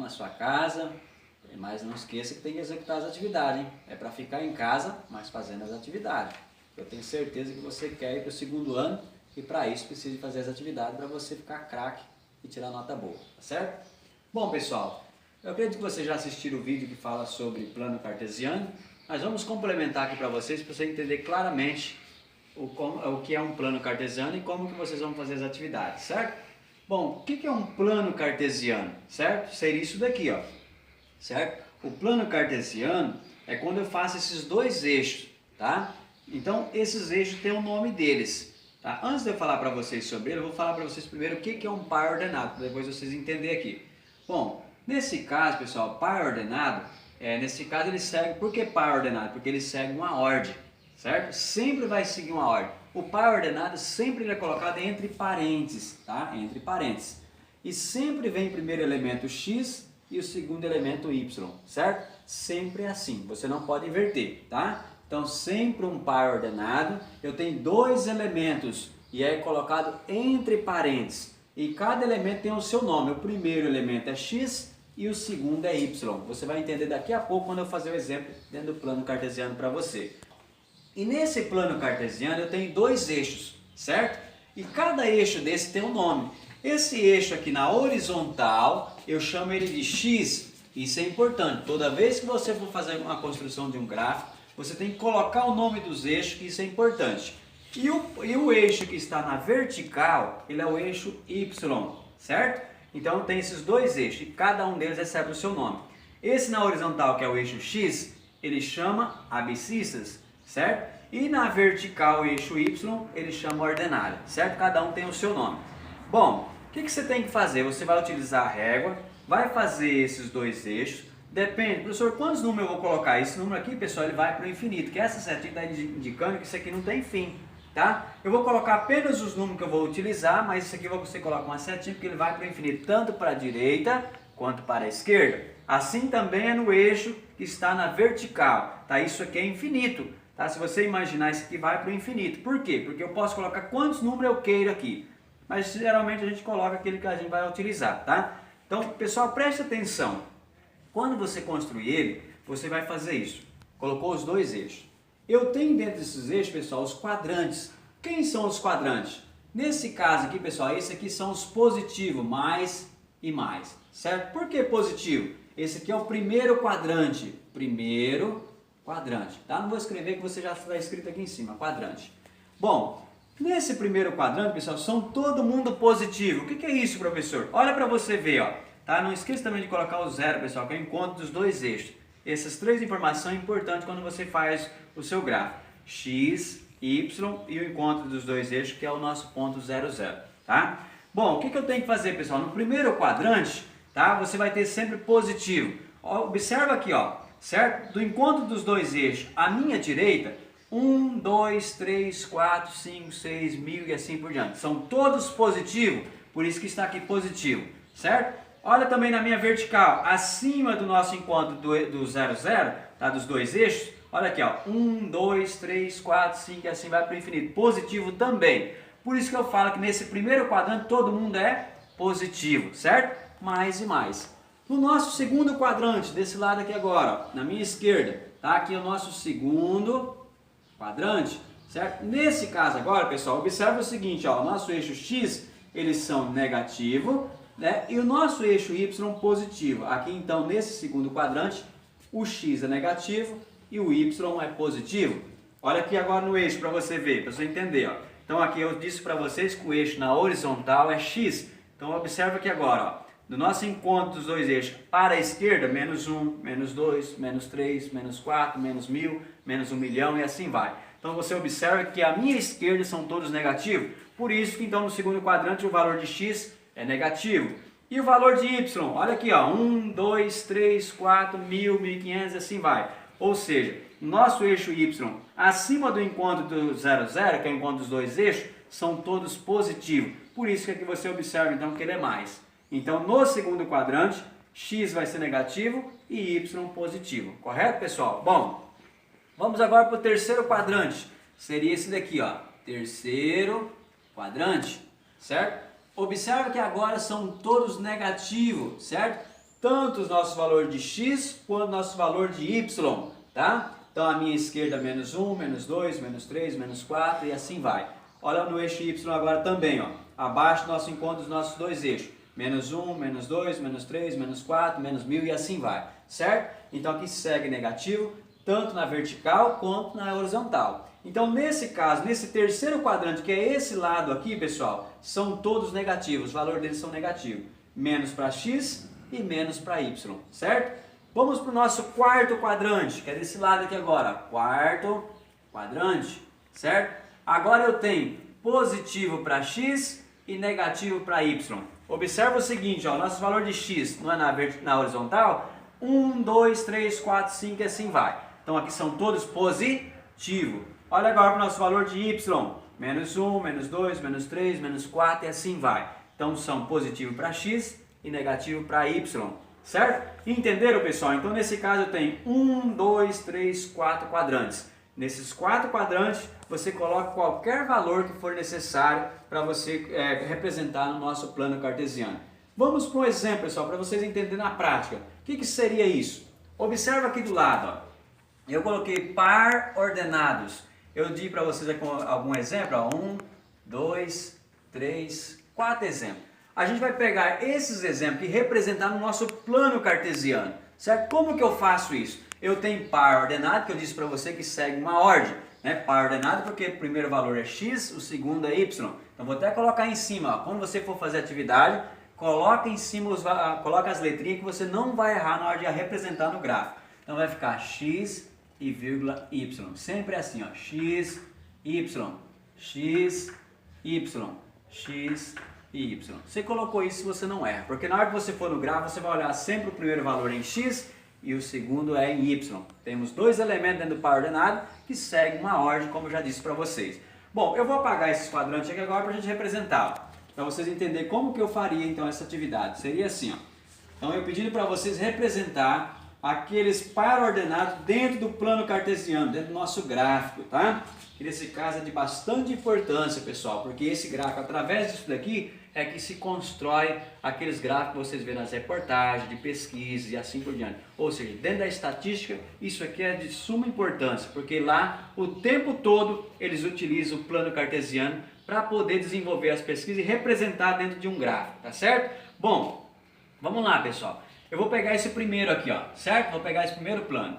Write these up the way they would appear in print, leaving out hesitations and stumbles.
na sua casa, mas não esqueça que tem que executar as atividades, hein? É para ficar em casa, mas fazendo as atividades. Eu tenho certeza que você quer ir para o segundo ano e para isso precisa fazer as atividades para você ficar craque e tirar nota boa, tá certo? Bom, pessoal, eu acredito que vocês já assistiram o vídeo que fala sobre plano cartesiano, mas vamos complementar aqui para vocês entender claramente o que é um plano cartesiano e como que vocês vão fazer as atividades, certo? Bom, o que é um plano cartesiano, certo? Seria isso daqui, ó, certo? O plano cartesiano é quando eu faço esses dois eixos, tá? Então, esses eixos têm o nome deles, tá? Antes de eu falar para vocês sobre ele, eu vou falar para vocês primeiro o que é um par ordenado, para depois vocês entenderem aqui. Bom, nesse caso, pessoal, par ordenado, nesse caso ele segue, por que par ordenado? Porque ele segue uma ordem, certo? Sempre vai seguir uma ordem. O par ordenado sempre ele é colocado entre parênteses, tá? Entre parênteses. E sempre vem o primeiro elemento x e o segundo elemento y, certo? Sempre é assim, você não pode inverter, tá? Então sempre um par ordenado, eu tenho dois elementos e é colocado entre parênteses. E cada elemento tem o seu nome, o primeiro elemento é x e o segundo é y. Você vai entender daqui a pouco quando eu fazer o exemplo dentro do plano cartesiano para você. E nesse plano cartesiano eu tenho dois eixos, certo? E cada eixo desse tem um nome. Esse eixo aqui na horizontal, eu chamo ele de x. Isso é importante. Toda vez que você for fazer uma construção de um gráfico, você tem que colocar o nome dos eixos, que isso é importante. E o eixo que está na vertical, ele é o eixo y, certo? Então tem esses dois eixos e cada um deles recebe o seu nome. Esse na horizontal, que é o eixo x, ele chama abscissas, certo? E na vertical, o eixo y, ele chama ordenada, certo? Cada um tem o seu nome. Bom, o que você tem que fazer? Você vai utilizar a régua, vai fazer esses dois eixos. Depende, professor, quantos números eu vou colocar? Esse número aqui, pessoal, ele vai para o infinito, que essa setinha está indicando que isso aqui não tem fim, tá? Eu vou colocar apenas os números que eu vou utilizar, mas isso aqui você coloca uma setinha porque ele vai para o infinito, tanto para a direita quanto para a esquerda. Assim também é no eixo que está na vertical, tá? Isso aqui é infinito, tá? Se você imaginar, isso aqui vai para o infinito. Por quê? Porque eu posso colocar quantos números eu queiro aqui, mas geralmente a gente coloca aquele que a gente vai utilizar, tá? Então, pessoal, preste atenção. Quando você construir ele, você vai fazer isso. Colocou os dois eixos. Eu tenho dentro desses eixos, pessoal, os quadrantes. Quem são os quadrantes? Nesse caso aqui, pessoal, esse aqui são os positivos, mais e mais, certo? Por que positivo? Esse aqui é o primeiro quadrante. Primeiro quadrante, tá? Não vou escrever que você já está escrito aqui em cima, quadrante. Bom, nesse primeiro quadrante, pessoal, são todo mundo positivo. O que é isso, professor? Olha para você ver, ó. Tá? Não esqueça também de colocar o zero, pessoal, que é o encontro dos dois eixos. Essas três informações são importantes quando você faz o seu gráfico. X, Y e o encontro dos dois eixos, que é o nosso ponto 0, 0. Tá? Bom, o que eu tenho que fazer, pessoal? No primeiro quadrante, tá? Você vai ter sempre positivo. Observa aqui, ó, certo? Do encontro dos dois eixos, à minha direita, 1, 2, 3, 4, 5, 6, 1000 e assim por diante. São todos positivos, por isso que está aqui positivo, certo? Olha também na minha vertical, acima do nosso encontro do 0, 0, tá? Dos dois eixos, olha aqui, ó, 1, 2, 3, 4, 5 e assim vai para o infinito. Positivo também. Por isso que eu falo que nesse primeiro quadrante todo mundo é positivo, certo? Mais e mais. No nosso segundo quadrante, desse lado aqui agora, ó, na minha esquerda, tá? Aqui é o nosso segundo quadrante, certo? Nesse caso agora, pessoal, observa o seguinte, ó, o nosso eixo x, eles são negativo, né? E o nosso eixo y positivo. Aqui então, nesse segundo quadrante, o x é negativo e o y é positivo. Olha aqui agora no eixo para você ver, para você entender, ó. Então aqui eu disse para vocês que o eixo na horizontal é x. Então observa aqui agora, ó, do nosso encontro dos dois eixos para a esquerda, menos 1, menos 2, menos 3, menos 4, menos 1000, menos 1 milhão e assim vai. Então você observa que a minha esquerda são todos negativos, por isso que então no segundo quadrante o valor de x é negativo. E o valor de y, olha aqui, ó, 1, 2, 3, 4, 1000, 1500 e assim vai. Ou seja, nosso eixo y acima do encontro do 0, 0, que é o encontro dos dois eixos, são todos positivos. Por isso que aqui você observa então que ele é mais. Então no segundo quadrante, x vai ser negativo e y positivo. Correto, pessoal? Bom, vamos agora para o terceiro quadrante. Seria esse daqui, ó, terceiro quadrante, certo? Observa que agora são todos negativos, certo? tanto os nossos valores de x quanto o nosso valor de y, tá? Então a minha esquerda menos 1, menos 2, menos 3, menos 4 e assim vai. Olha no eixo y agora também, ó. Abaixo nós encontramos os nossos dois eixos. Menos 1, menos 2, menos 3, menos 4, menos 1000 e assim vai, certo? Então aqui segue negativo, tanto na vertical quanto na horizontal. Então nesse caso, nesse terceiro quadrante, que é esse lado aqui, pessoal, são todos negativos, os valores deles são negativos. Menos para x e menos para y, certo? Vamos para o nosso quarto quadrante, que é desse lado aqui agora. Quarto quadrante, certo? Agora eu tenho positivo para x e negativo para y. Observa o seguinte, ó, nosso valor de x não é na horizontal, 1, 2, 3, 4, 5 e assim vai. Então aqui são todos positivos. Olha agora para o nosso valor de y, menos 1, menos 2, menos 3, menos 4 e assim vai. Então são positivo para x e negativo para y, certo? Entenderam, pessoal? Então nesse caso eu tenho 1, 2, 3, 4 quadrantes. Nesses 4 quadrantes você coloca qualquer valor que for necessário para você representar no nosso plano cartesiano. Vamos para um exemplo, pessoal, para vocês entenderem na prática. O que seria isso? Observa aqui do lado, ó. Eu coloquei par ordenados. Eu di para vocês aqui algum exemplo, ó. 1, 2, 3, 4 exemplos. A gente vai pegar esses exemplos e representar no nosso plano cartesiano, certo? Como que eu faço isso? Eu tenho par ordenado, que eu disse para você que segue uma ordem, né? Par ordenado porque o primeiro valor é x, o segundo é y. Então vou até colocar em cima, ó. Quando você for fazer atividade, coloca em cima, coloca as letrinhas que você não vai errar na hora de representar no gráfico. Então vai ficar x e vírgula y. Sempre assim, ó. X, y, x, y, x e y. Você colocou isso se você não erra, porque na hora que você for no gráfico, você vai olhar sempre o primeiro valor em x e o segundo é em y. Temos dois elementos dentro do par ordenado que seguem uma ordem, como eu já disse para vocês. Bom, eu vou apagar esses quadrantes aqui agora para a gente representar, para vocês entenderem como que eu faria então essa atividade. Seria assim, ó. Então eu pedindo para vocês representar aqueles par ordenados dentro do plano cartesiano, dentro do nosso gráfico, tá? Que nesse caso é de bastante importância, pessoal, porque esse gráfico, através disso daqui, é que se constrói aqueles gráficos que vocês vêem nas reportagens, de pesquisa e assim por diante. Ou seja, dentro da estatística, isso aqui é de suma importância, porque lá, o tempo todo, eles utilizam o plano cartesiano para poder desenvolver as pesquisas e representar dentro de um gráfico, tá certo? Bom, vamos lá, pessoal. Eu vou pegar esse primeiro aqui, ó, certo? Vou pegar esse primeiro plano,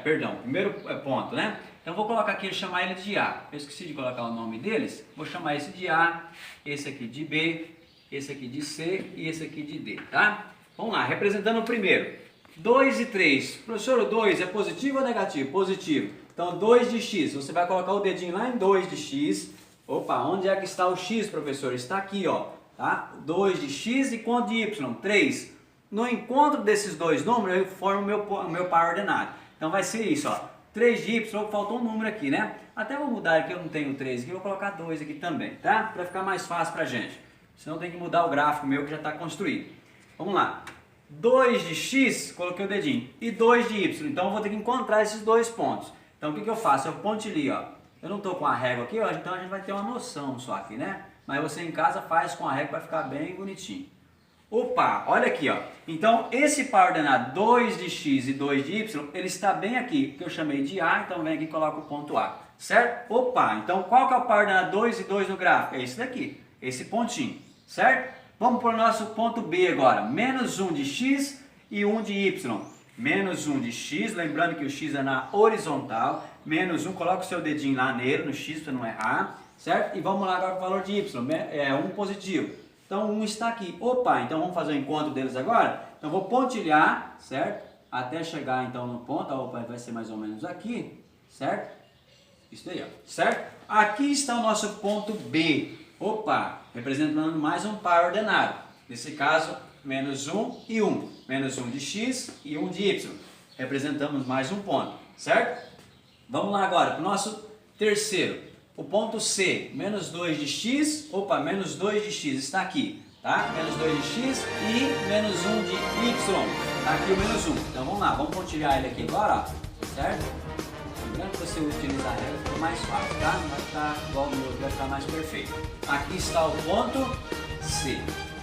primeiro ponto, né? Então vou colocar aqui, chamar ele de A. Eu esqueci de colocar o nome deles. Vou chamar esse de A, esse aqui de B, esse aqui de C e esse aqui de D, tá? Vamos lá, representando o primeiro. 2 e 3. Professor, o 2 é positivo ou negativo? Positivo. Então 2 de x, você vai colocar o dedinho lá em 2 de x. Opa, onde é que está o x, professor? Está aqui, ó, tá? 2 de x e quanto de y? 3. No encontro desses dois números, eu formo o meu par ordenado. Então vai ser isso, ó. 3 de y, faltou um número aqui, né? Até vou mudar aqui, eu não tenho 3 aqui, vou colocar 2 aqui também, tá? Para ficar mais fácil pra gente. Senão tem que mudar o gráfico meu que já está construído. Vamos lá. 2 de x, coloquei o dedinho, e 2 de y. Então eu vou ter que encontrar esses dois pontos. Então o que eu faço? Eu pontilho, ó. Eu não estou com a régua aqui, ó, então a gente vai ter uma noção só aqui, né? Mas você em casa faz com a régua para ficar bem bonitinho. Opa, olha aqui, ó. Então, esse par ordenado 2 de x e 2 de y, ele está bem aqui, que eu chamei de A, então vem aqui e coloco o ponto A, certo? Opa, então qual que é o par ordenado 2 e 2 no gráfico? É esse daqui, esse pontinho, certo? Vamos para o nosso ponto B agora, menos 1 de x e 1 de y. Menos 1 de x, lembrando que o x é na horizontal, menos 1, coloca o seu dedinho lá nele, no x, para não errar, certo? E vamos lá agora para o valor de y, é 1 positivo. Então 1 está aqui. Opa, então vamos fazer o encontro deles agora? Então vou pontilhar, certo? Até chegar então no ponto, opa, vai ser mais ou menos aqui, certo? Isso daí, ó, certo? Aqui está o nosso ponto B. Opa, representando mais um par ordenado. Nesse caso, menos 1 e 1. Menos 1 de x e 1 de y. Representamos mais um ponto, certo? Vamos lá agora para o nosso terceiro. O ponto C, menos 2 de x, opa, menos 2 de x está aqui, tá? Menos 2 de x e menos 1 de y, tá aqui o menos 1. Então vamos lá, vamos pontilhar ele aqui agora, ó, certo? Lembrando que você utiliza a régua, fica mais fácil, tá? Não vai ficar igual o meu, vai ficar mais perfeito. Aqui está o ponto C,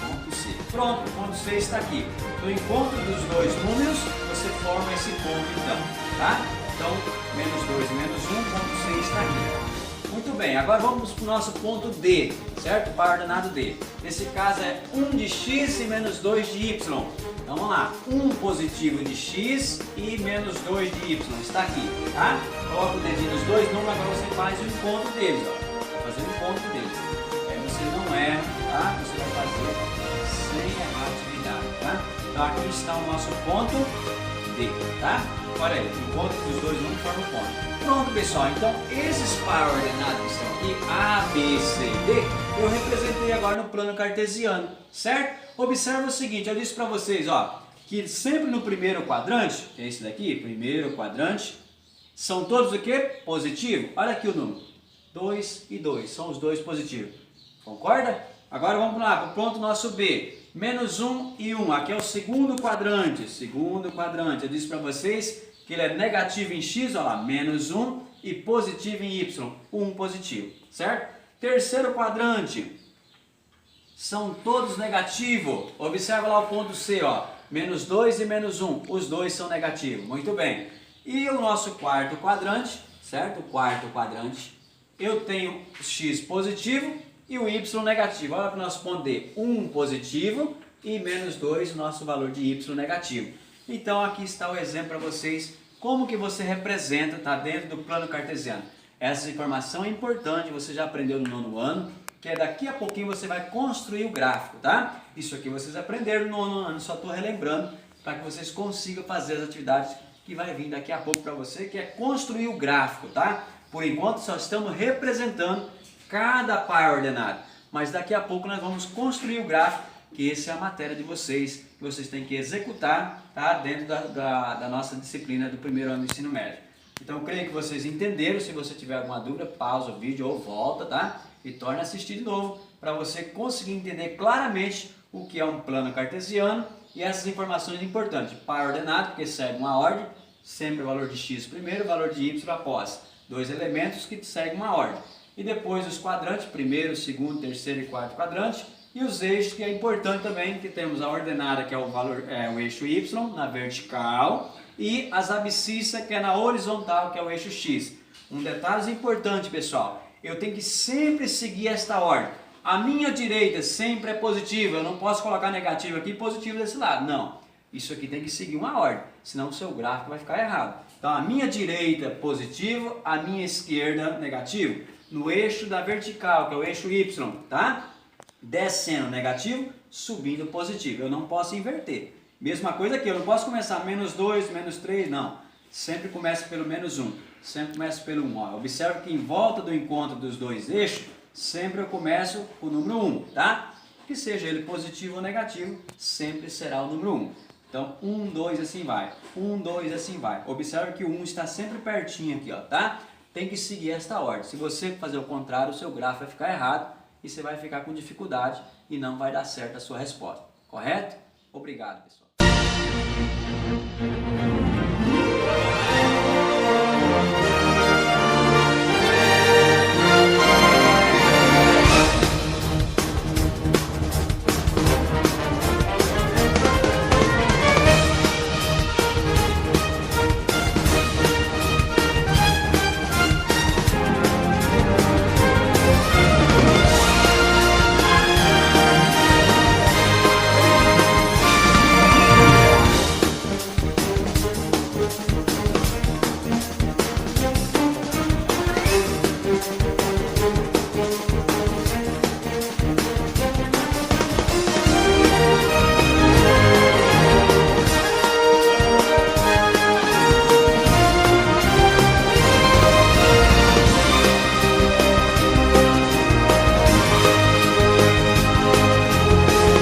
ponto C. Pronto, o ponto C está aqui. No encontro dos dois números, você forma esse ponto então, tá? Então, menos 2 e menos 1, ponto C está aqui. Muito bem, agora vamos para o nosso ponto D, certo? Par ordenado D. Nesse caso é 1 de x e menos 2 de y. Então vamos lá, 1 positivo de x e menos 2 de y, está aqui, tá? Coloca o dedinho nos dois números, agora você faz o encontro deles, ó. Fazer o encontro deles. Aí você não erra, tá? Você vai fazer sem errar a atividade, tá? Então aqui está o nosso ponto D, tá? Olha aí, o encontro dos dois números forma o ponto. Pronto, pessoal, então esses par ordenados que estão aqui, A, B, C e D, eu representei agora no plano cartesiano, certo? Observe o seguinte, eu disse para vocês, ó, que sempre no primeiro quadrante, que é esse daqui, primeiro quadrante, são todos o quê? Positivo. Olha aqui o número, 2 e 2, são os dois positivos. Concorda? Agora vamos lá, para o ponto nosso B. Menos 1 e 1, aqui é o segundo quadrante. Eu disse para vocês que ele é negativo em x, olha lá, menos 1 e positivo em y, 1 positivo, certo? Terceiro quadrante, são todos negativos. Observa lá o ponto C, ó, menos 2 e menos 1, os dois são negativos, muito bem. E o nosso quarto quadrante, certo? O quarto quadrante, eu tenho x positivo e o y negativo. Olha para o nosso ponto D, 1 positivo e menos 2, o nosso valor de y negativo. Então aqui está o exemplo para vocês, como que você representa, tá, dentro do plano cartesiano. Essa informação é importante, você já aprendeu no nono ano, que é daqui a pouquinho você vai construir o gráfico, tá? Isso aqui vocês aprenderam no nono ano, só estou relembrando para que vocês consigam fazer as atividades que vai vir daqui a pouco para você, que é construir o gráfico, tá? Por enquanto só estamos representando cada par ordenado, mas daqui a pouco nós vamos construir o gráfico, que essa é a matéria de vocês, que vocês têm que executar, tá? Dentro da nossa disciplina do primeiro ano do ensino médio. Então eu creio que vocês entenderam. Se você tiver alguma dúvida, pausa o vídeo ou volta, tá? E torna a assistir de novo, para você conseguir entender claramente o que é um plano cartesiano e essas informações importantes. Par ordenado, porque segue uma ordem, sempre o valor de x primeiro, o valor de y após. Dois elementos que seguem uma ordem. E depois os quadrantes, primeiro, segundo, terceiro e quarto quadrante. E os eixos, que é importante também, que temos a ordenada, que é o eixo y, na vertical, e as abscissas, que é na horizontal, que é o eixo x. Um detalhe importante, pessoal, eu tenho que sempre seguir esta ordem. A minha direita sempre é positiva, eu não posso colocar negativo aqui e positivo desse lado, não. Isso aqui tem que seguir uma ordem, senão o seu gráfico vai ficar errado. Então a minha direita positivo, a minha esquerda negativo. No eixo da vertical, que é o eixo y, tá? Descendo negativo, subindo positivo. Eu não posso inverter. Mesma coisa aqui, eu não posso começar menos 2, menos 3, não. Sempre começa pelo menos 1. Sempre começa pelo 1. Ó. Observe que em volta do encontro dos dois eixos, sempre eu começo com o número 1, tá? Que seja ele positivo ou negativo, sempre será o número 1. Então, 1, 2, assim vai. 1, 2, assim vai. Observe que o 1 está sempre pertinho aqui, ó, tá? Tem que seguir esta ordem. Se você fazer o contrário, o seu gráfico vai ficar errado e você vai ficar com dificuldade e não vai dar certo a sua resposta. Correto? Obrigado, pessoal.